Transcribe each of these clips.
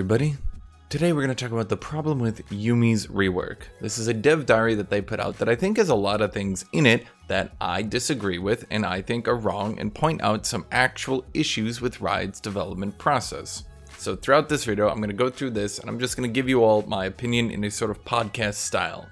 everybody. Today we're going to talk about the problem with Yuumi's rework. This is a dev diary that they put out that I think has a lot of things in it that I disagree with and I think are wrong, and point out some actual issues with Riot's development process. So throughout this video I'm going to go through this and I'm just going to give you all my opinion in a sort of podcast style.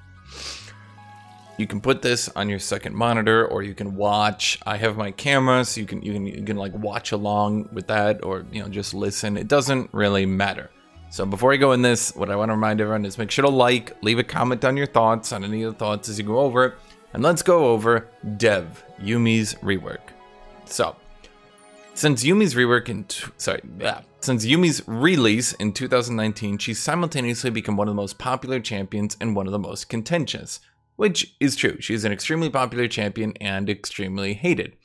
You can put this on your second monitor, or you can watch. I have my camera, so you can like watch along with that, or just listen. It doesn't really matter. So before I go in this, what I want to remind everyone is make sure to leave a comment on your thoughts, on any of the thoughts as you go over it, and let's go over Yuumi's rework. So since Yuumi's release in 2019, she's simultaneously become one of the most popular champions and one of the most contentious. Which is true. She's an extremely popular champion and extremely hated.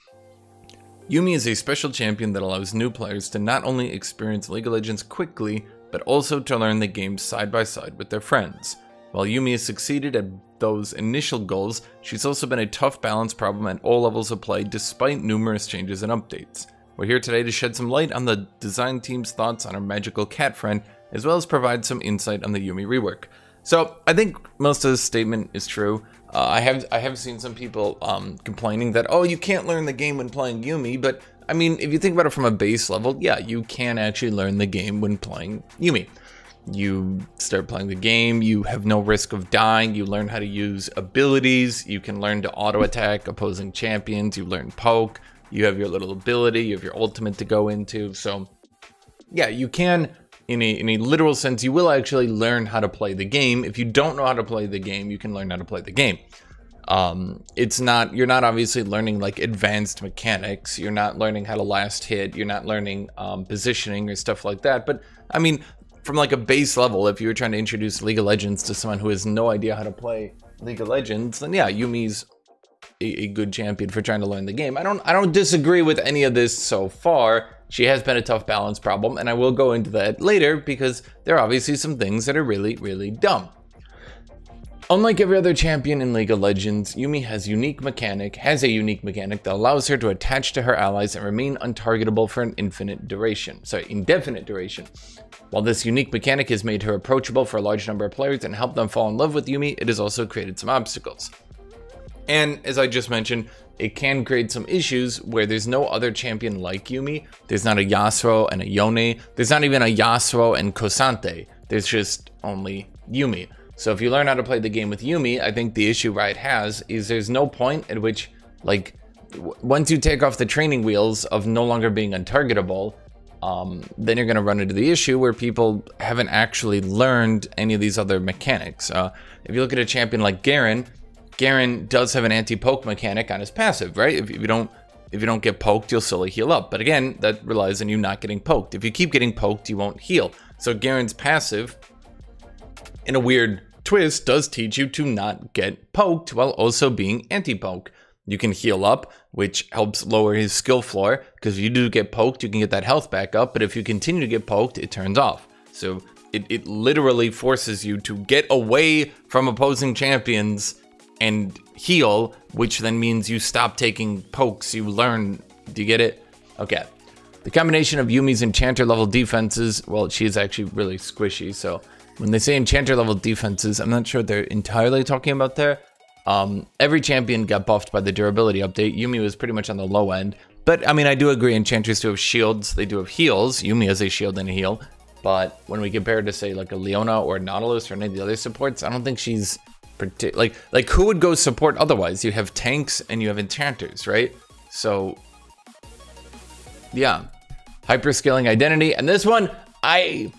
Yuumi is a special champion that allows new players to not only experience League of Legends quickly, but also to learn the game side by side with their friends. While Yuumi has succeeded at those initial goals, she's also been a tough balance problem at all levels of play despite numerous changes and updates. We're here today to shed some light on the design team's thoughts on her magical cat friend, as well as provide some insight on the Yuumi rework. So I think most of this statement is true. I have seen some people complaining that, oh, you can't learn the game when playing Yuumi, but I mean, if you think about it from a base level, yeah, you can actually learn the game when playing Yuumi. You start playing the game, you have no risk of dying, you learn how to use abilities, you can learn to auto attack opposing champions, you learn poke, you have your little ability, you have your ultimate to go into. So yeah, you can. In a literal sense, you will actually learn how to play the game. If you don't know how to play the game, you can learn how to play the game. You're not obviously learning like advanced mechanics. You're not learning how to last hit. You're not learning positioning or stuff like that. But I mean, from like a base level, if you were trying to introduce League of Legends to someone who has no idea how to play League of Legends, then yeah, Yuumi's a good champion for trying to learn the game. I don't disagree with any of this so far. She has been a tough balance problem, and I will go into that later because there are obviously some things that are really, really dumb. Unlike every other champion in League of Legends, Yuumi has a unique mechanic that allows her to attach to her allies and remain untargetable for an indefinite duration. While this unique mechanic has made her approachable for a large number of players and helped them fall in love with Yuumi, it has also created some obstacles. And as I just mentioned, it can create some issues where there's no other champion like Yuumi. There's not a Yasuo and a Yone. There's not even a Yasuo and Kosante. There's just only Yuumi. So if you learn how to play the game with Yuumi, I think the issue Riot has is there's no point at which, like, once you take off the training wheels of no longer being untargetable, then you're going to run into the issue where people haven't actually learned any of these other mechanics. If you look at a champion like Garen does have an anti-poke mechanic on his passive, right? If you don't get poked, you'll slowly heal up. But again, that relies on you not getting poked. If you keep getting poked, you won't heal. So Garen's passive, in a weird twist, does teach you to not get poked while also being anti-poke. You can heal up, which helps lower his skill floor, because if you do get poked, you can get that health back up. But if you continue to get poked, it turns off. So it literally forces you to get away from opposing champions and heal, which then means you stop taking pokes. You learn. Do you get it? Okay. The combination of Yuumi's enchanter level defenses, well, she's actually really squishy. So when they say enchanter level defenses, I'm not sure what they're entirely talking about there. Every champion got buffed by the durability update. Yuumi was pretty much on the low end. But I mean, I do agree enchanters do have shields. They do have heals. Yuumi has a shield and a heal. But when we compare it to say like a Leona or Nautilus or any of the other supports, I don't think she's like who would go support otherwise? You have tanks and you have enchanters, right? So yeah, hyperscaling identity. And this one, I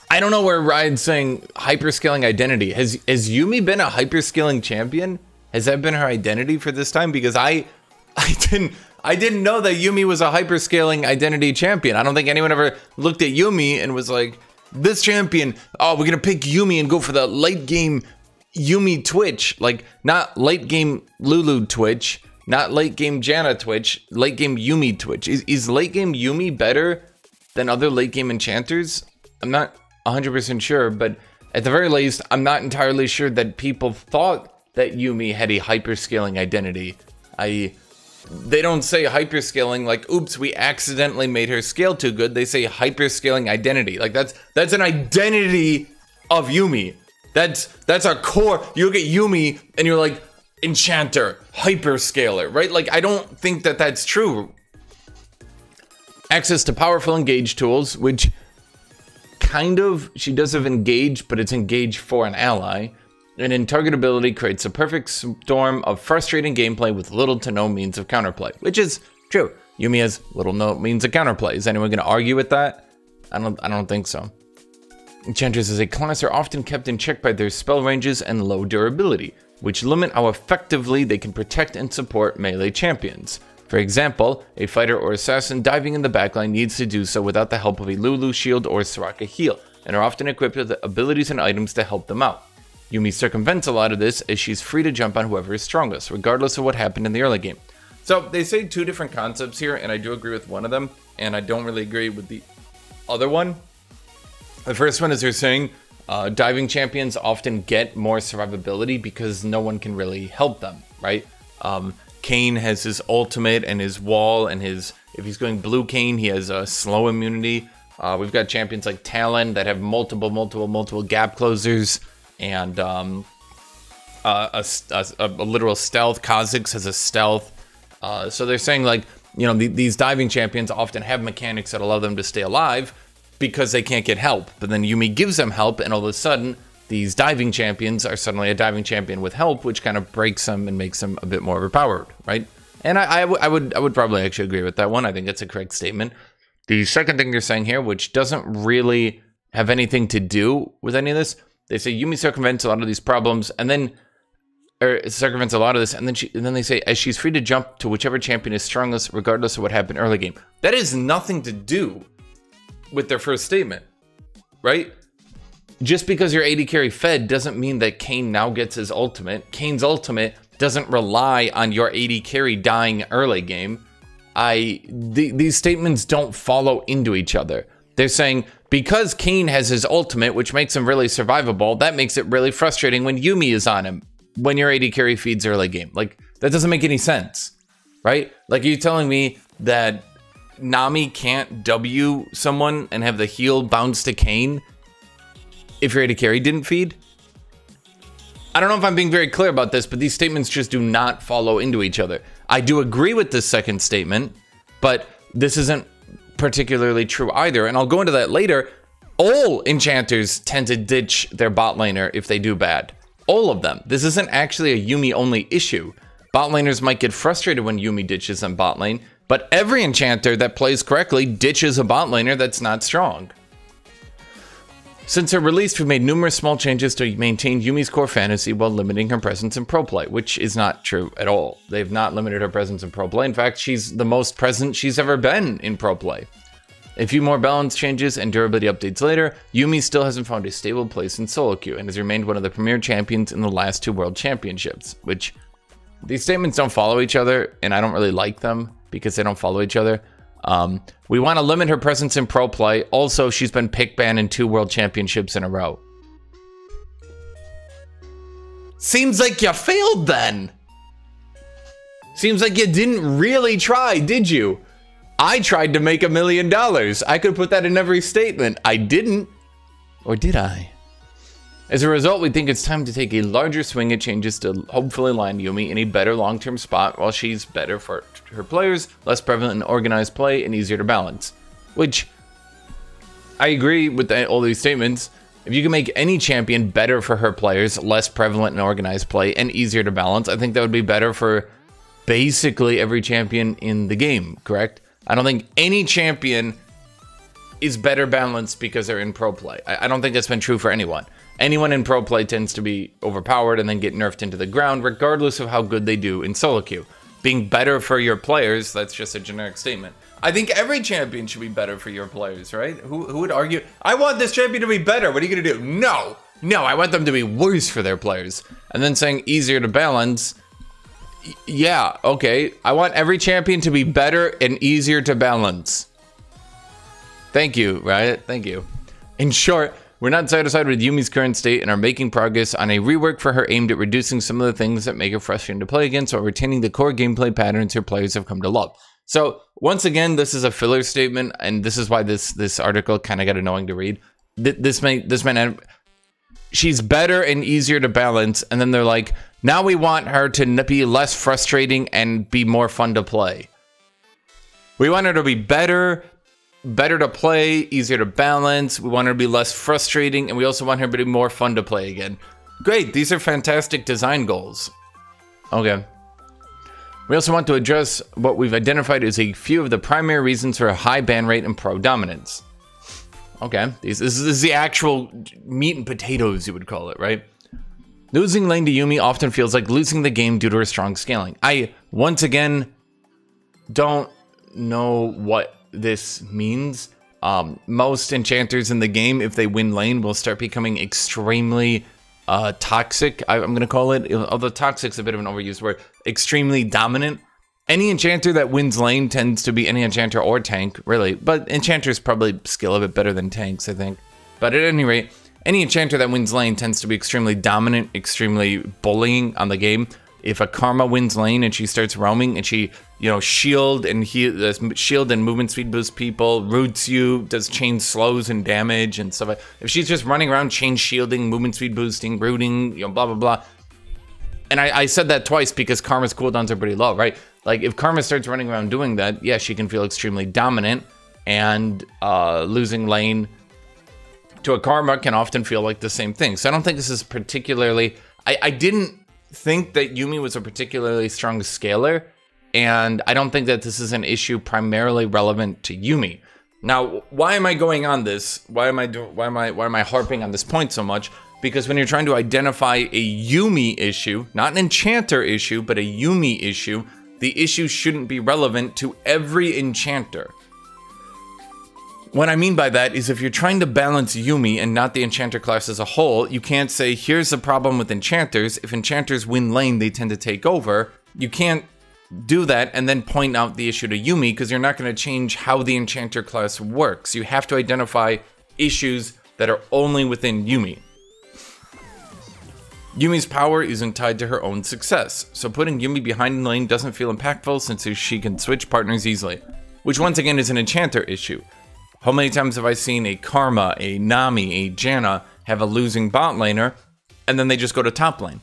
don't know where Riot's saying hyperscaling identity. Has Yuumi been a hyperscaling champion? Has that been her identity for this time? Because I didn't know that Yuumi was a hyperscaling identity champion. I don't think anyone ever looked at Yuumi and was like, this champion, oh, we're gonna pick Yuumi and go for the late game Yuumi Twitch, like not late game Lulu Twitch, not late game Janna Twitch, late game Yuumi Twitch. Is late game Yuumi better than other late game enchanters? I'm not 100% sure, but at the very least, I'm not entirely sure that people thought that Yuumi had a hyperscaling identity. They don't say hyperscaling like, oops, we accidentally made her scale too good. They say hyperscaling identity. Like that's an identity of Yuumi. That's our core. You look at Yuumi and you're like, enchanter, hyperscaler, right? Like, I don't think that that's true. Access to powerful engage tools, which kind of, she does have engage, but it's engage for an ally. And in targetability creates a perfect storm of frustrating gameplay with little to no means of counterplay, which is true. Yuumi has little no means of counterplay. Is anyone going to argue with that? I don't think so. Enchanters as a class are often kept in check by their spell ranges and low durability, which limit how effectively they can protect and support melee champions. For example, a fighter or assassin diving in the backline needs to do so without the help of a Lulu shield or Soraka heal, and are often equipped with abilities and items to help them out. Yuumi circumvents a lot of this as she's free to jump on whoever is strongest, regardless of what happened in the early game. So they say two different concepts here, and I do agree with one of them, and I don't really agree with the other one. The first one is they're saying diving champions often get more survivability because no one can really help them, right? Kayn has his ultimate and his wall, and if he's going blue Kayn, he has a slow immunity. We've got champions like Talon that have multiple gap closers, and a literal stealth. Kha'Zix has a stealth. So they're saying, like, you know, these diving champions often have mechanics that allow them to stay alive because they can't get help. But then Yuumi gives them help, and all of a sudden, these diving champions are suddenly a diving champion with help, which kind of breaks them and makes them a bit more overpowered, right? And I would probably actually agree with that one. I think that's a correct statement. The second thing they're saying here, which doesn't really have anything to do with any of this, they say Yuumi circumvents a lot of these problems, and then, or circumvents a lot of this, and then they say, as she's free to jump to whichever champion is strongest, regardless of what happened early game. That has nothing to do with their first statement, right? Just because you're AD carry fed doesn't mean that Kayn now gets his ultimate. Kayn's ultimate doesn't rely on your AD carry dying early game. These statements don't follow into each other. They're saying, because Kayn has his ultimate, which makes him really survivable, that makes it really frustrating when Yuumi is on him, when your AD carry feeds early game. Like, that doesn't make any sense, right? Like, are you telling me that Nami can't W someone and have the heal bounce to Kayn if your AD carry didn't feed? I don't know if I'm being very clear about this, but these statements just do not follow into each other. I do agree with this second statement, but this isn't particularly true either, and I'll go into that later. All enchanters tend to ditch their bot laner if they do bad. All of them. This isn't actually a Yuumi only issue. Bot laners might get frustrated when Yuumi ditches them bot lane, but every enchanter that plays correctly ditches a bot laner that's not strong. Since her release, we've made numerous small changes to maintain Yuumi's core fantasy while limiting her presence in pro play, which is not true at all. They've not limited her presence in pro play. In fact, she's the most present she's ever been in pro play. A few more balance changes and durability updates later, Yuumi still hasn't found a stable place in solo queue and has remained one of the premier champions in the last 2 world championships, which these statements don't follow each other, and I don't really like them because they don't follow each other. We want to limit her presence in pro play. Also, she's been pick banned in 2 world championships in a row. Seems like you failed then. Seems like you didn't really try, did you? I tried to make $1 million. I could put that in every statement. I didn't. Or did I? As a result, we think it's time to take a larger swing at changes to hopefully land Yuumi in a better long-term spot while she's better for her players, less prevalent in organized play, and easier to balance. Which, I agree with all these statements. If you can make any champion better for her players, less prevalent in organized play, and easier to balance, I think that would be better for basically every champion in the game, correct? I don't think any champion is better balanced because they're in pro play. I don't think that's been true for anyone. Anyone in pro play tends to be overpowered and then get nerfed into the ground, regardless of how good they do in solo queue. Being better for your players, that's just a generic statement. I think every champion should be better for your players, right? Who would argue, I want this champion to be better, what are you gonna do? No, I want them to be worse for their players. And then saying easier to balance, yeah, okay. I want every champion to be better and easier to balance. Thank you, Riot, thank you. In short, We're not satisfied with Yuumi's current state and are making progress on a rework for her aimed at reducing some of the things that make her frustrating to play against while retaining the core gameplay patterns her players have come to love. So once again, this is a filler statement, and this is why this article kind of got annoying to read. This meant she's better and easier to balance, and then they're like, now we want her to be less frustrating and be more fun to play. We want her to be better to play, easier to balance. We want her to be less frustrating, and we also want her to be more fun to play again. Great, these are fantastic design goals. Okay. We also want to address what we've identified as a few of the primary reasons for a high ban rate and pro dominance. Okay, this is the actual meat and potatoes, you would call it, right? Losing lane to Yuumi often feels like losing the game due to her strong scaling. I, once again, don't know what this means. Most enchanters in the game, if they win lane, will start becoming extremely toxic, I'm gonna call it, although toxic's a bit of an overused word, extremely dominant. Any enchanter that wins lane tends to be any enchanter or tank, really, but enchanters probably skill a bit better than tanks, I think. But at any rate, any enchanter that wins lane tends to be extremely dominant, extremely bullying on the game. If a Karma wins lane and she starts roaming and she, you know, shield and movement speed boost people, roots you, does chain slows and damage and stuff. If she's just running around chain shielding, movement speed boosting, rooting, you know, blah, blah, blah. And I said that twice because Karma's cooldowns are pretty low, right? Like, if Karma starts running around doing that, yeah, she can feel extremely dominant, and losing lane to a Karma can often feel like the same thing. So I don't think this is particularly... I didn't think that Yuumi was a particularly strong scaler, and I don't think that this is an issue primarily relevant to Yuumi. Now, why am I going on this? Why am I harping on this point so much? Because when you're trying to identify a Yuumi issue, not an enchanter issue, but a Yuumi issue, the issue shouldn't be relevant to every enchanter. What I mean by that is if you're trying to balance Yuumi and not the enchanter class as a whole, you can't say, here's the problem with enchanters. If enchanters win lane, they tend to take over. You can't do that and then point out the issue to Yuumi, because you're not going to change how the enchanter class works. You have to identify issues that are only within Yuumi. Yuumi's power isn't tied to her own success, so putting Yuumi behind in lane doesn't feel impactful since she can switch partners easily, which once again is an enchanter issue. How many times have I seen a Karma, a Nami, a Janna have a losing bot laner, and then they just go to top lane?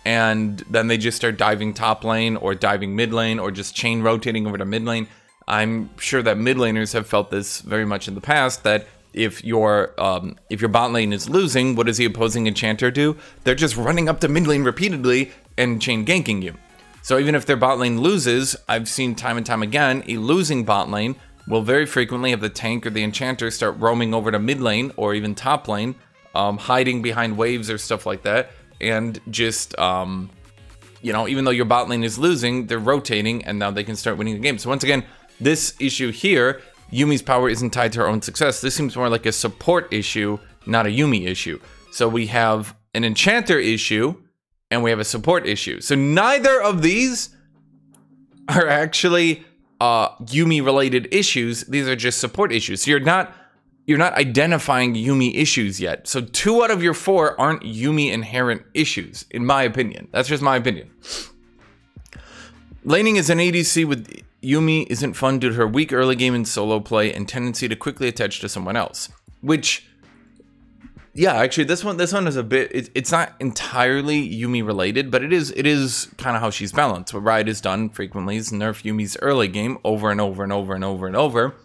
And then they just start diving top lane, or diving mid lane, or just chain rotating over to mid lane. I'm sure that mid laners have felt this very much in the past, that if your bot lane is losing, what does the opposing enchanter do? They're just running up to mid lane repeatedly and chain ganking you. So even if their bot lane loses, I've seen time and time again, a losing bot lane will very frequently have the tank or the enchanter start roaming over to mid lane or even top lane, hiding behind waves or stuff like that, and just, you know, even though your bot lane is losing, they're rotating and now they can start winning the game. So once again, this issue here, Yuumi's power isn't tied to her own success. This seems more like a support issue, not a Yuumi issue. So we have an enchanter issue and we have a support issue. So neither of these are actually Yuumi related issues. These are just support issues. So you're not identifying Yuumi issues yet. So 2 out of your 4 aren't Yuumi inherent issues, in my opinion. That's just my opinion. Laning as an ADC with Yuumi isn't fun due to her weak early game and solo play and tendency to quickly attach to someone else. Which, yeah, actually this one is a bit, it's not entirely Yuumi related, but it is kind of how she's balanced. What Riot has done frequently is nerf Yuumi's early game over and over and over and over and over.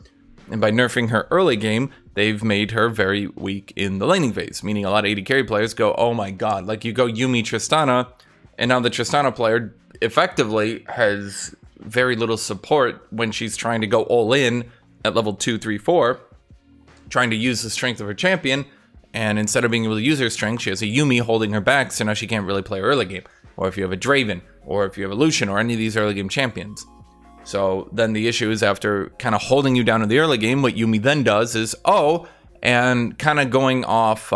And by nerfing her early game, they've made her very weak in the laning phase, meaning a lot of AD carry players go, oh my god, like you go Yuumi Tristana, and now the Tristana player effectively has very little support when she's trying to go all in at level 2, 3, 4, trying to use the strength of her champion, and instead of being able to use her strength, she has a Yuumi holding her back, so now she can't really play her early game. Or if you have a Draven, or if you have a Lucian, or any of these early game champions. So then the issue is, after kind of holding you down in the early game, what Yuumi then does is, and kind of going off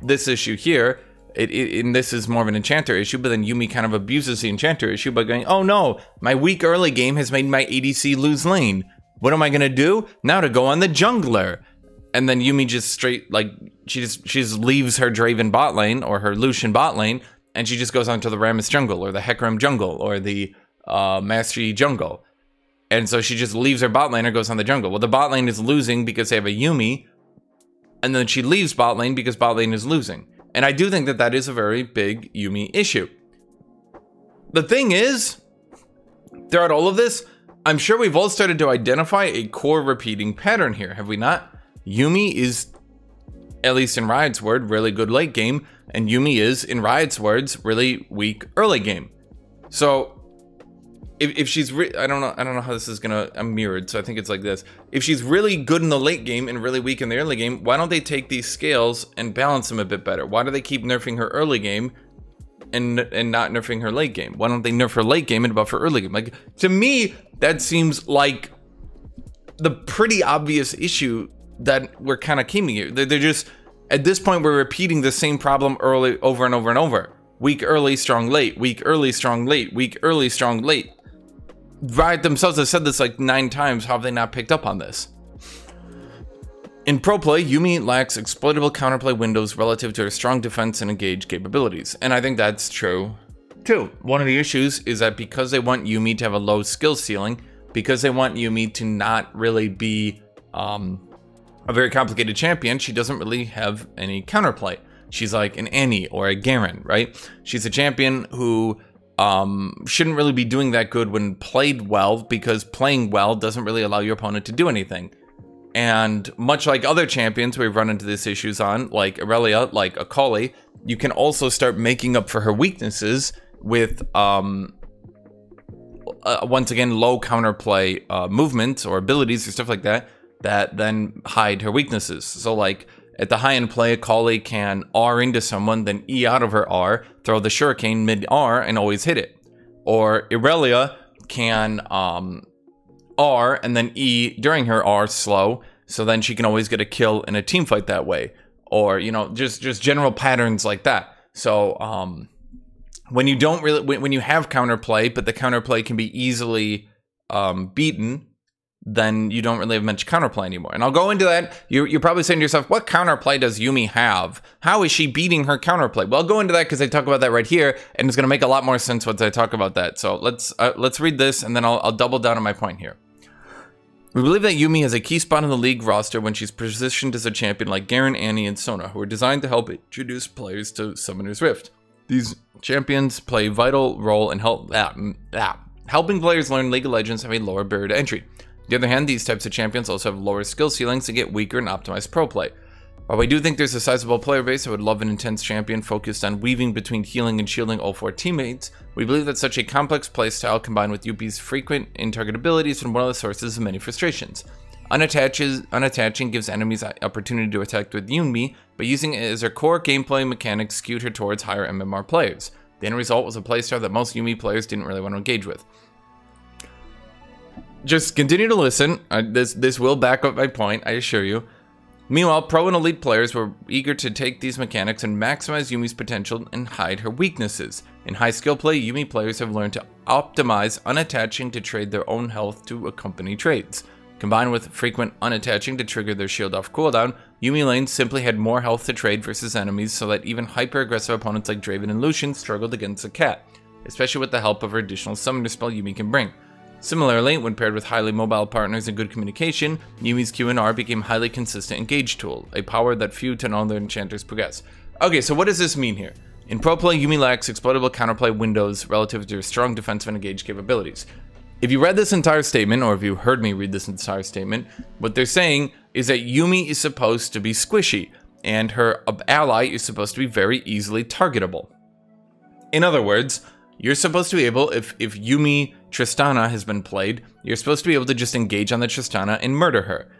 this issue here, and this is more of an enchanter issue, but then Yuumi kind of abuses the enchanter issue by going, oh no, my weak early game has made my ADC lose lane. What am I going to do? Now to go on the jungler. And then Yuumi just straight, like, just leaves her Draven bot lane or her Lucian bot lane, and she just goes onto the Rammus jungle or the Hecarim jungle or the Master Yi jungle. And so she just leaves her bot lane or goes on the jungle. Well, the bot lane is losing because they have a Yuumi, and then she leaves bot lane because bot lane is losing. And I do think that that is a very big Yuumi issue. The thing is, throughout all of this, I'm sure we've all started to identify a core repeating pattern here, have we not? Yuumi is, at least in Riot's word, really good late game, and Yuumi is, in Riot's words, really weak early game. So if she's I don't know how this is gonna, I'm mirrored, so I think it's like this. If she's really good in the late game and really weak in the early game, why don't they take these scales and balance them a bit better? Why do they keep nerfing her early game and not nerfing her late game? Why don't they nerf her late game and buff her early game? Like, to me, that seems like the pretty obvious issue that we're kind of keeping here. They're just, at this point, we're repeating the same problem early over and over and over. Weak early, strong late, weak early, strong late, weak early, strong late. Riot themselves have said this like 9 times. How have they not picked up on this? In pro play, Yuumi lacks exploitable counterplay windows relative to her strong defense and engage capabilities. And I think that's true too. One of the issues is that because they want Yuumi to have a low skill ceiling, because they want Yuumi to not really be a very complicated champion, she doesn't really have any counterplay. She's like an Annie or a Garen, right? She's a champion who shouldn't really be doing that good when played well, because playing well doesn't really allow your opponent to do anything. And much like other champions we've run into these issues on, like Irelia, like Akali, you can also start making up for her weaknesses with, once again, low counterplay movements or abilities or stuff like that, that then hide her weaknesses. So like, at the high-end play, Akali can R into someone, then E out of her R, throw the Shuriken mid-R, and always hit it. Or Irelia can R and then E during her R slow, so then she can always get a kill in a team fight that way. Or, you know, just general patterns like that. So when you don't really, when you have counterplay, but the counterplay can be easily beaten, then you don't really have much counterplay anymore. And I'll go into that. You're probably saying to yourself, what counterplay does Yuumi have? How is she beating her counterplay? Well, I'll go into that because I talk about that right here, and it's going to make a lot more sense once I talk about that. So let's read this, and then I'll double down on my point here. We believe that Yuumi has a key spot in the league roster when she's positioned as a champion like Garen, Annie, and Sona, who are designed to help introduce players to Summoner's Rift. These champions play a vital role in helping players learn League of Legends have a lower barrier to entry. On the other hand, these types of champions also have lower skill ceilings and get weaker in optimized pro play. While we do think there's a sizable player base that would love an intense champion focused on weaving between healing and shielding all 4 teammates, we believe that such a complex playstyle combined with Yuumi's frequent in-target abilities is one of the sources of many frustrations. Unattaching gives enemies an opportunity to attack with Yuumi, but using it as her core gameplay mechanics skewed her towards higher MMR players. The end result was a playstyle that most Yuumi players didn't really want to engage with. Just continue to listen. This will back up my point, I assure you. Meanwhile, pro and elite players were eager to take these mechanics and maximize Yuumi's potential and hide her weaknesses. In high skill play, Yuumi players have learned to optimize unattaching to trade their own health to accompany trades. Combined with frequent unattaching to trigger their shield off cooldown, Yuumi lanes simply had more health to trade versus enemies, so that even hyper-aggressive opponents like Draven and Lucian struggled against the cat, especially with the help of her additional summoner spell Yuumi can bring. Similarly, when paired with highly mobile partners and good communication, Yuumi's Q and R became a highly consistent engage tool, a power that few to none other enchanters possess. Okay, so what does this mean here? In pro play, Yuumi lacks exploitable counterplay windows relative to her strong defensive and engage capabilities. If you read this entire statement, or if you heard me read this entire statement, what they're saying is that Yuumi is supposed to be squishy, and her ally is supposed to be very easily targetable. In other words, you're supposed to be able, if Yuumi Tristana has been played, you're supposed to be able to just engage on the Tristana and murder her.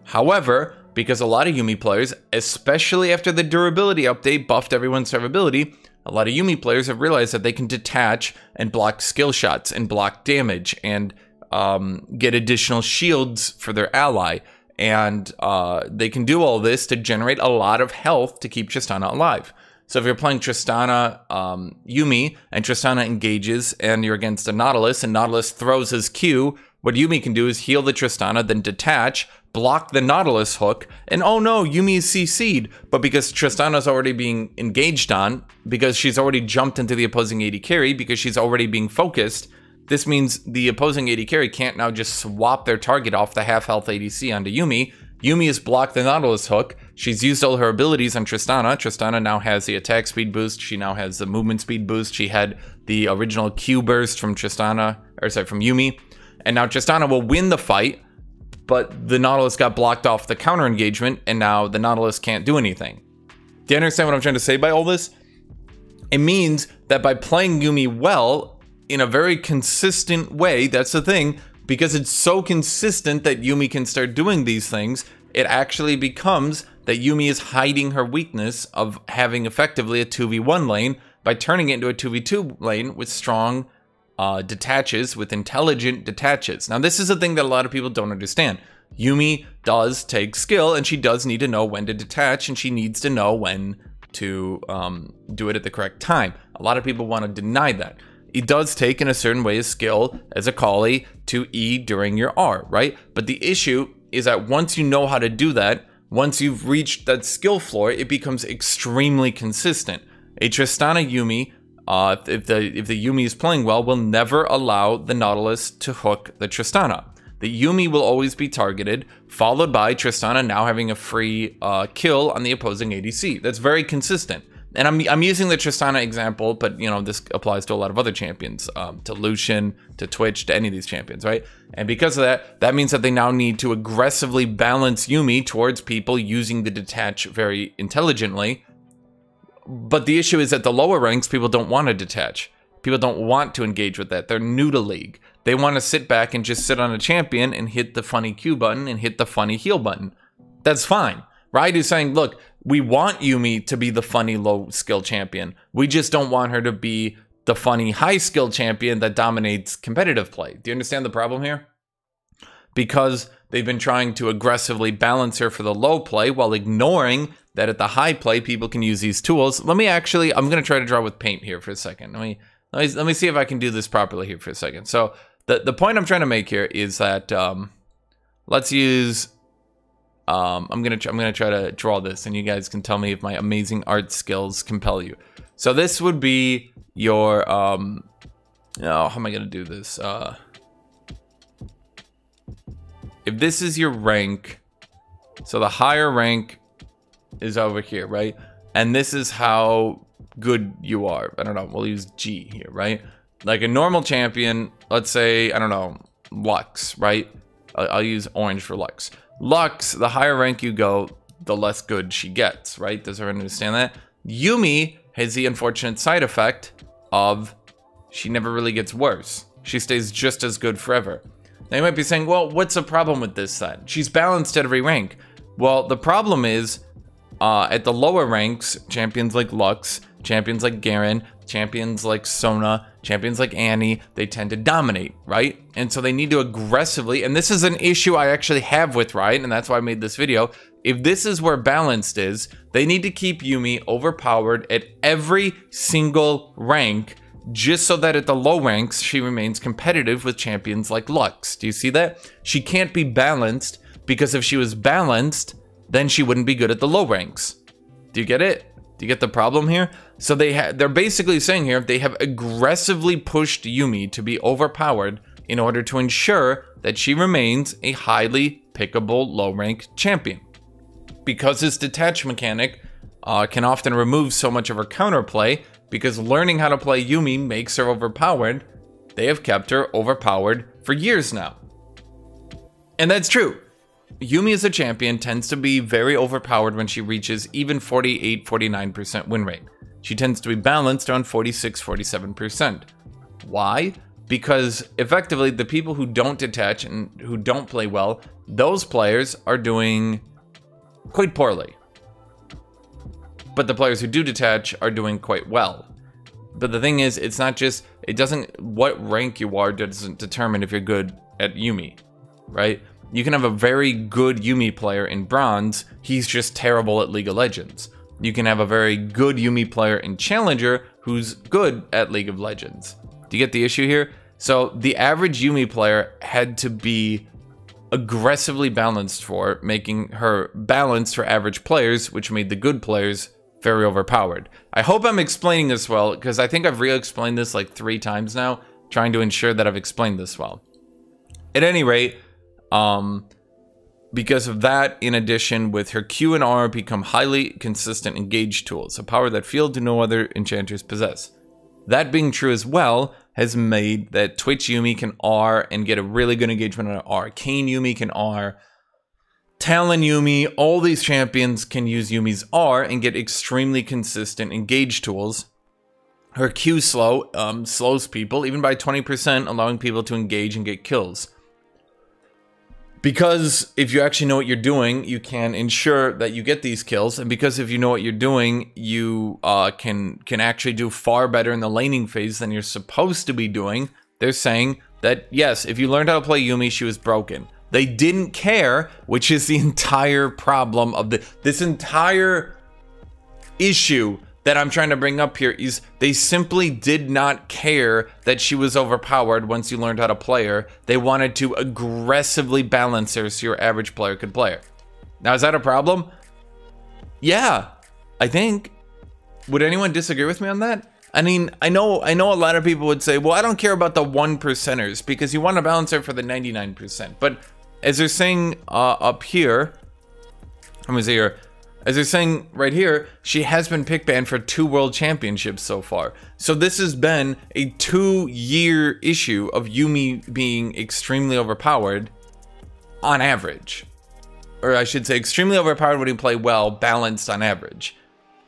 However, because a lot of Yuumi players, especially after the durability update buffed everyone's survivability, a lot of Yuumi players have realized that they can detach and block skill shots and block damage and get additional shields for their ally. And they can do all this to generate a lot of health to keep Tristana alive. So if you're playing Tristana Yuumi, and Tristana engages, and you're against a Nautilus, and Nautilus throws his Q, what Yuumi can do is heal the Tristana, then detach, block the Nautilus hook, and oh no, Yuumi is CC'd. But because Tristana's already being engaged on, because she's already jumped into the opposing AD carry, because she's already being focused, this means the opposing AD carry can't now just swap their target off the half-health ADC onto Yuumi. Yuumi has blocked the Nautilus hook. She's used all her abilities on Tristana. Tristana now has the attack speed boost. She now has the movement speed boost. She had the original Q burst from from Yuumi. And now Tristana will win the fight, but the Nautilus got blocked off the counter engagement, and now the Nautilus can't do anything. Do you understand what I'm trying to say by all this? It means that by playing Yuumi well, in a very consistent way, that's the thing, because it's so consistent that Yuumi can start doing these things, it actually becomes that Yuumi is hiding her weakness of having effectively a 2v1 lane by turning it into a 2v2 lane with strong detaches, with intelligent detaches. Now, this is a thing that a lot of people don't understand. Yuumi does take skill, and she does need to know when to detach, and she needs to know when to do it at the correct time. A lot of people want to deny that. It does take in a certain way a skill as a Kali to E during your R, right? But the issue is that once you know how to do that, once you've reached that skill floor, it becomes extremely consistent. A Tristana Yuumi, if the Yuumi is playing well, will never allow the Nautilus to hook the Tristana. The Yuumi will always be targeted, followed by Tristana now having a free kill on the opposing ADC. That's very consistent. And I'm using the Tristana example, but you know, this applies to a lot of other champions, to Lucian, to Twitch, to any of these champions, right? And because of that, that means that they now need to aggressively balance Yuumi towards people using the detach very intelligently. But the issue is at the lower ranks, people don't want to detach. People don't want to engage with that. They're new to League. They want to sit back and just sit on a champion and hit the funny Q button and hit the funny heal button. That's fine. Riot is saying, look, we want Yuumi to be the funny low skill champion. We just don't want her to be the funny high skill champion that dominates competitive play. Do you understand the problem here? Because they've been trying to aggressively balance her for the low play while ignoring that at the high play, people can use these tools. I'm going to try to draw with paint here for a second. Let me see if I can do this properly here for a second. So the point I'm trying to make here is that let's use... I'm gonna try to draw this, and you guys can tell me if my amazing art skills compel you. So this would be your how am I gonna do this? If this is your rank, so the higher rank is over here, right? And this is how good you are. I don't know. We'll use G here, right? Like a normal champion, let's say, I don't know, Lux, right? I'll use orange for Lux. Lux, the higher rank you go, the less good she gets, right? Does everyone understand that? Yuumi has the unfortunate side effect of she never really gets worse. She stays just as good forever. Now you might be saying, well, what's the problem with this then? She's balanced at every rank. Well, the problem is at the lower ranks, champions like Lux, champions like Garen, champions like Sona, champions like Annie, they tend to dominate, right? And so they need to aggressively, and this is an issue I actually have with Riot, and that's why I made this video. If this is where balanced is, they need to keep Yuumi overpowered at every single rank, just so that at the low ranks, she remains competitive with champions like Lux. Do you see that? She can't be balanced, because if she was balanced, then she wouldn't be good at the low ranks. Do you get it? Do you get the problem here? So they're basically saying here, they have aggressively pushed Yuumi to be overpowered in order to ensure that she remains a highly pickable low-rank champion. Because this detach mechanic can often remove so much of her counterplay, because learning how to play Yuumi makes her overpowered, they have kept her overpowered for years now. And that's true. Yuumi as a champion tends to be very overpowered when she reaches even 48-49% win rate. She tends to be balanced around 46-47%. Why? Because effectively the people who don't detach and who don't play well, those players are doing quite poorly. But the players who do detach are doing quite well. But the thing is, it's not just, what rank you are doesn't determine if you're good at Yuumi, right? You can have a very good Yuumi player in Bronze, he's just terrible at League of Legends. You can have a very good Yuumi player in Challenger who's good at League of Legends. Do you get the issue here? So the average Yuumi player had to be aggressively balanced for, making her balanced for average players, which made the good players very overpowered. I hope I'm explaining this well, because I think I've re-explained this like 3 times now, trying to ensure that I've explained this well. At any rate, because of that, in addition, with her Q and R become highly consistent engage tools, a power that field to no other enchanters possess. That being true as well has made that Twitch Yuumi can R and get a really good engagement on R. Kane Yuumi can R. Talon Yuumi, all these champions can use Yuumi's R and get extremely consistent engage tools. Her Q slow slows people, even by 20%, allowing people to engage and get kills. Because if you actually know what you're doing, you can ensure that you get these kills. And because if you know what you're doing, you can actually do far better in the laning phase than you're supposed to be doing. They're saying that, yes, if you learned how to play Yuumi, she was broken. They didn't care, which is the entire problem of this entire issue that I'm trying to bring up here is they simply did not care that she was overpowered once you learned how to play her. They wanted to aggressively balance her so your average player could play her. Now, is that a problem? Yeah, I think. Would anyone disagree with me on that? I mean, I know a lot of people would say, well, I don't care about the 1%ers because you want to balance her for the 99%. But as they're saying up here, let me see here. As they're saying right here, she has been pick banned for 2 world championships so far. So this has been a 2-year issue of Yuumi being extremely overpowered on average. Or I should say extremely overpowered when you play well, balanced on average.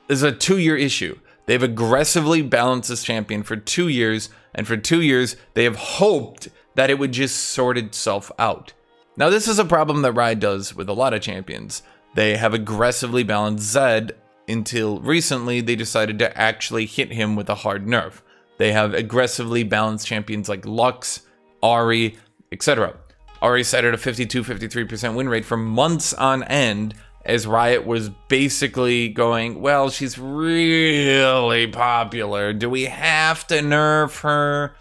This is a 2-year issue. They've aggressively balanced this champion for 2 years, and for 2 years, they have hoped that it would just sort itself out. Now, this is a problem that Riot does with a lot of champions. They have aggressively balanced Zed until recently they decided to actually hit him with a hard nerf. They have aggressively balanced champions like Lux, Ahri, etc. Ahri sat at a 52-53% win rate for months on end as Riot was basically going, well, she's really popular. Do we have to nerf her?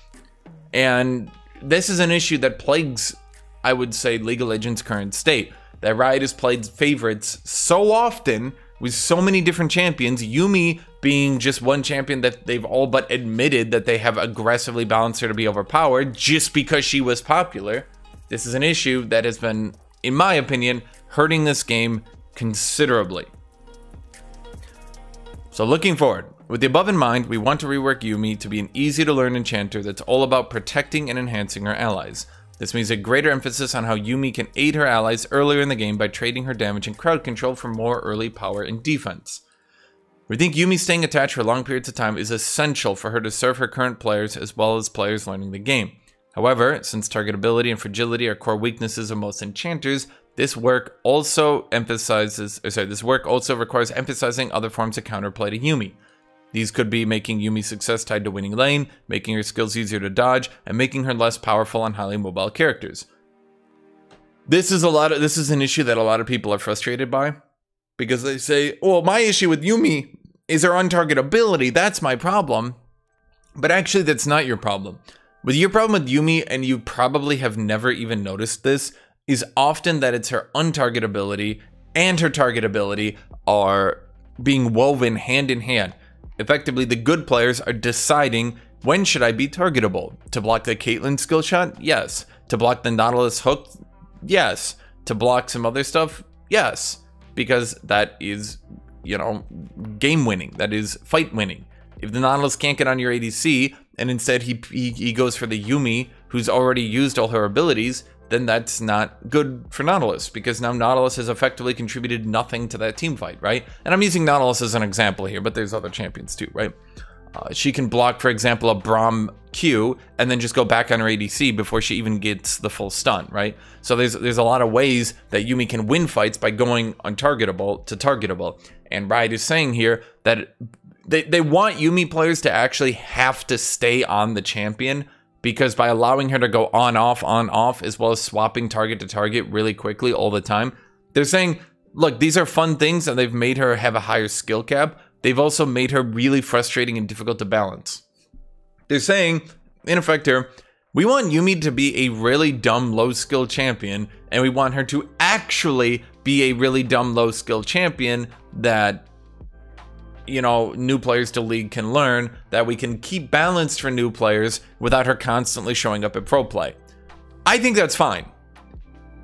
And this is an issue that plagues, I would say, League of Legends' current state. That Riot has played favorites so often with so many different champions, Yuumi being just one champion that they've all but admitted that they have aggressively balanced her to be overpowered just because she was popular. This is an issue that has been, in my opinion, hurting this game considerably. So looking forward, with the above in mind, we want to rework Yuumi to be an easy to learn enchanter that's all about protecting and enhancing her allies. This means a greater emphasis on how Yuumi can aid her allies earlier in the game by trading her damage and crowd control for more early power and defense. We think Yuumi staying attached for long periods of time is essential for her to serve her current players as well as players learning the game. However, since targetability and fragility are core weaknesses of most enchanters, this work also requires emphasizing other forms of counterplay to Yuumi. These could be making Yuumi's success tied to winning lane, making her skills easier to dodge, and making her less powerful on highly mobile characters. This is an issue that a lot of people are frustrated by, because they say, well, my issue with Yuumi is her untargetability, that's my problem. But actually, that's not your problem. With your problem with Yuumi, and you probably have never even noticed this, is often that it's her untargetability and her targetability are being woven hand in hand. Effectively, the good players are deciding when should I be targetable. To block the Caitlyn skill shot? Yes. To block the Nautilus hook? Yes. To block some other stuff? Yes. Because that is, you know, game winning. That is fight winning. If the Nautilus can't get on your ADC, and instead he goes for the Yuumi, who's already used all her abilities, then that's not good for Nautilus, because now Nautilus has effectively contributed nothing to that team fight, right? And I'm using Nautilus as an example here, but there's other champions too, right? She can block, for example, a Braum Q, and then just go back on her ADC before she even gets the full stun, right? So there's a lot of ways that Yuumi can win fights by going untargetable to targetable. And Riot is saying here that they want Yuumi players to actually have to stay on the champion, because by allowing her to go on, off, as well as swapping target to target really quickly all the time, they're saying, look, these are fun things, and they've made her have a higher skill cap. They've also made her really frustrating and difficult to balance. They're saying, in effect here, We want Yuumi to be a really dumb low skill champion, and we want her to actually be a really dumb low skill champion that, you know, new players to League can learn, that we can keep balanced for new players without her constantly showing up at pro play. I think that's fine.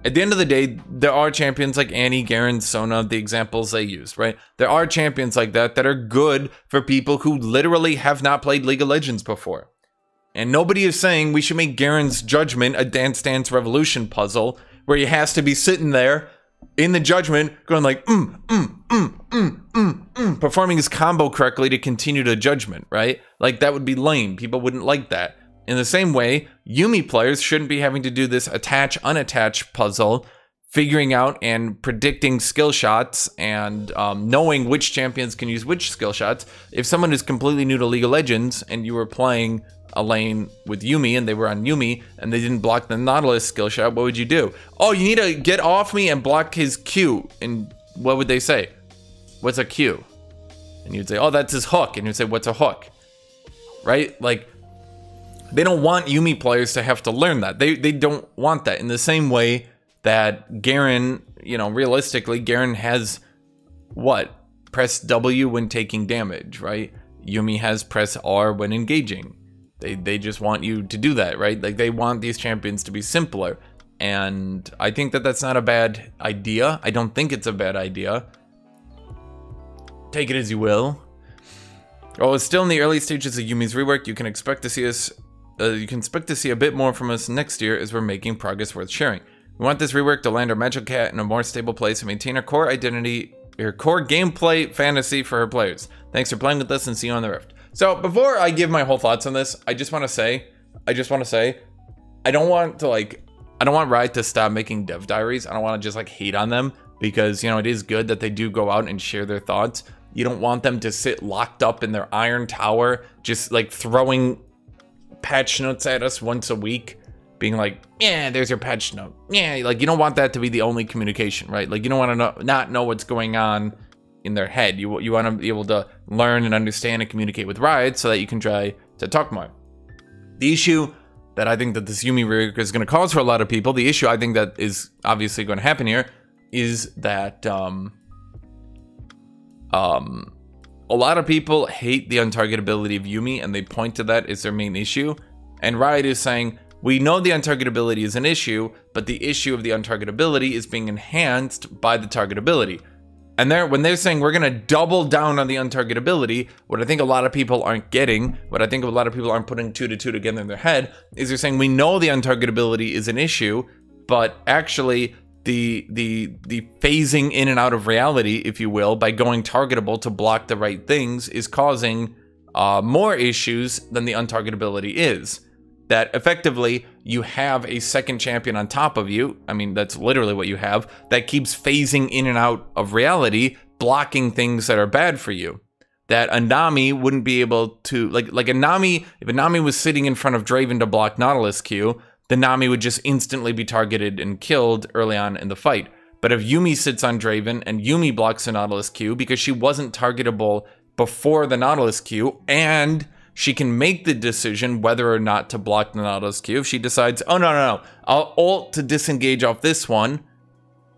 At the end of the day, there are champions like Annie, Garen, Sona, the examples they used, right? There are champions like that are good for people who literally have not played League of Legends before. And nobody is saying we should make Garen's Judgment a Dance Dance Revolution puzzle where he has to be sitting there in the Judgment going like, performing his combo correctly to continue the Judgment, right? Like, that would be lame. People wouldn't like that. In the same way, Yuumi players shouldn't be having to do this attach, unattach puzzle, figuring out and predicting skill shots and knowing which champions can use which skill shots. If someone is completely new to League of Legends and you were playing a lane with Yuumi and they were on Yuumi and they didn't block the Nautilus skill shot, what would you do? Oh, you need to get off me and block his Q. And what would they say? What's a Q? And you'd say, oh, that's his hook. And you'd say, what's a hook? Right? Like, they don't want Yuumi players to have to learn that. They don't want that. In the same way that Garen, you know, realistically, Garen has what? Press W when taking damage, right? Yuumi has press R when engaging. They just want you to do that, right? Like, they want these champions to be simpler. And I think that that's not a bad idea. I don't think it's a bad idea. Take it as you will. Oh, it's still in the early stages of Yuumi's rework. You can expect to see us. You can expect to see a bit more from us next year as we're making progress worth sharing. We want this rework to land our Magic Cat in a more stable place and maintain our core identity, your core gameplay fantasy for her players. Thanks for playing with us and see you on the Rift. So before I give my whole thoughts on this, I just want to say, I don't want Riot to stop making dev diaries. I don't want to just like hate on them because, you know, it is good that they do go out and share their thoughts. You don't want them to sit locked up in their iron tower, just like throwing patch notes at us once a week, being like, yeah, there's your patch note. Yeah, like, you don't want that to be the only communication, right? Like, you don't want to not know what's going on in their head. You want to be able to learn and understand and communicate with Riot so that you can try to talk more. The issue that I think that this Yuumi rework is going to cause for a lot of people, the issue I think that is obviously going to happen here, is that a lot of people hate the untargetability of Yuumi, and they point to that as their main issue. And Riot is saying, we know the untargetability is an issue, but the issue of the untargetability is being enhanced by the targetability. And when they're saying we're going to double down on the untargetability, what I think a lot of people aren't getting, what I think a lot of people aren't putting 2 to 2 together in their head, is they're saying we know the untargetability is an issue, but actually the phasing in and out of reality, if you will, by going targetable to block the right things is causing more issues than the untargetability is. That effectively you have a second champion on top of you, I mean, that's literally what you have, that keeps phasing in and out of reality, blocking things that are bad for you. That a Nami wouldn't be able to, like a Nami, if a Nami was sitting in front of Draven to block Nautilus Q, the Nami would just instantly be targeted and killed early on in the fight. But if Yuumi sits on Draven and Yuumi blocks the Nautilus Q because she wasn't targetable before the Nautilus Q, and she can make the decision whether or not to block the Nautilus Q. If she decides, oh, no, I'll ult to disengage off this one,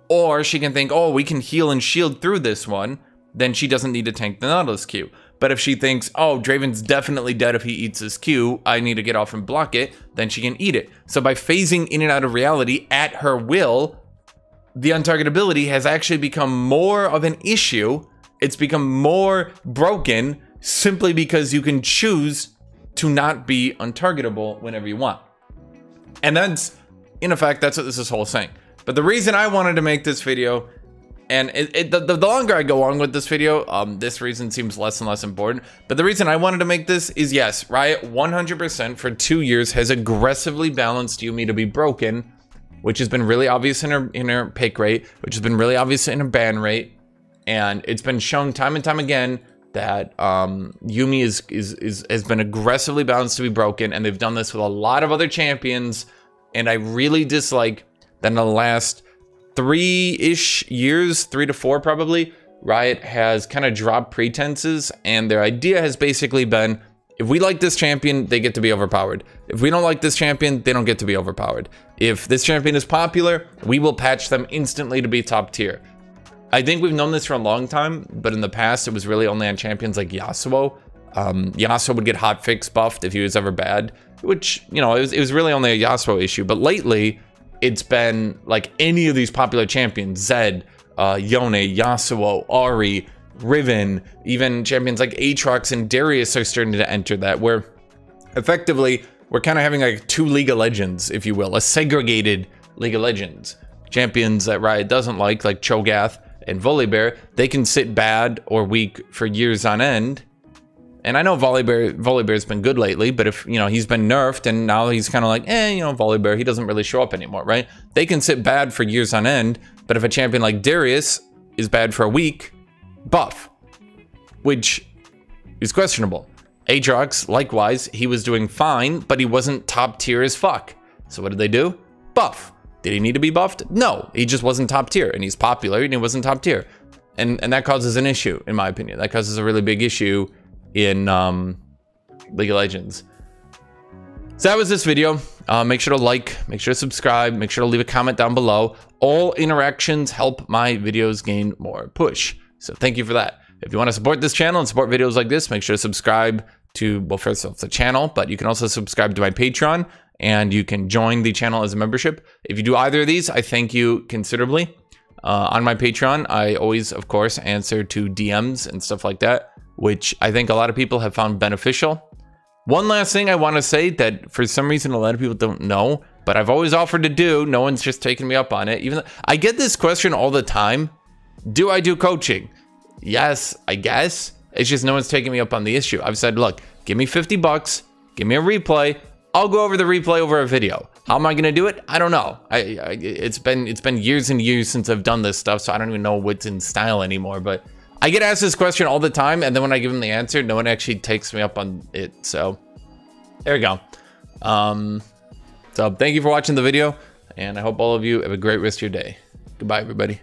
or she can think, oh, we can heal and shield through this one, then she doesn't need to tank the Nautilus Q. But if she thinks, oh, Draven's definitely dead if he eats his Q, I need to get off and block it, then she can eat it. So by phasing in and out of reality at her will, the untargetability has actually become more of an issue. It's become more broken simply because you can choose to not be untargetable whenever you want. And that's, in effect, that's what this is whole saying. But the reason I wanted to make this video, and the longer I go on with this video, this reason seems less and less important. But the reason I wanted to make this is, yes, Riot 100% for 2 years has aggressively balanced Yuumi to be broken, which has been really obvious in her pick rate, which has been really obvious in her ban rate. And it's been shown time and time again that Yuumi has been aggressively balanced to be broken, and they've done this with a lot of other champions. And I really dislike that in the last 3-ish years, 3 to 4 probably, Riot has kind of dropped pretenses, and their idea has basically been, If we like this champion, they get to be overpowered. If we don't like this champion, they don't get to be overpowered. If this champion is popular, we will patch them instantly to be top tier. I think we've known this for a long time, but in the past, it was really only on champions like Yasuo. Yasuo would get hotfix buffed if he was ever bad, which, you know, it was really only a Yasuo issue. But lately, it's been like any of these popular champions, Zed, Yone, Yasuo, Ahri, Riven, even champions like Aatrox and Darius are starting to enter that, where effectively we're kind of having like two League of Legends, if you will, a segregated League of Legends. Champions that Riot doesn't like Cho'Gath and Volibear, they can sit bad or weak for years on end. And I know Volibear's been good lately, but if, you know, he's been nerfed and now he's kind of like, you know, Volibear, he doesn't really show up anymore, right? They can sit bad for years on end, but if a champion like Darius is bad for a week, buff, which is questionable. Aatrox, likewise, he was doing fine, but he wasn't top tier as fuck. So what did they do? Buff. Did he need to be buffed? No, he just wasn't top tier, and he's popular and he wasn't top tier. And that causes an issue, in my opinion. That causes a really big issue in League of Legends. So that was this video. Make sure to like, make sure to subscribe, make sure to leave a comment down below. All interactions help my videos gain more push. So thank you for that. If you want to support this channel and support videos like this, make sure to subscribe to, well, first off, the channel, but you can also subscribe to my Patreon, and you can join the channel as a membership. If you do either of these, I thank you considerably. On my Patreon, I always, of course, answer to DMs and stuff like that, which I think a lot of people have found beneficial. One last thing I want to say that for some reason a lot of people don't know, but I've always offered to do. No one's just taken me up on it. Even though I get this question all the time. Do I do coaching? Yes, I guess. It's just no one's taking me up on the issue. I've said, look, give me 50 bucks, give me a replay. I'll go over the replay over a video. How am I gonna do it? I don't know. It's been years and years since I've done this stuff, so I don't even know what's in style anymore. But I get asked this question all the time, and then when I give them the answer, no one actually takes me up on it. So there we go. So thank you for watching the video, and I hope all of you have a great rest of your day. Goodbye, everybody.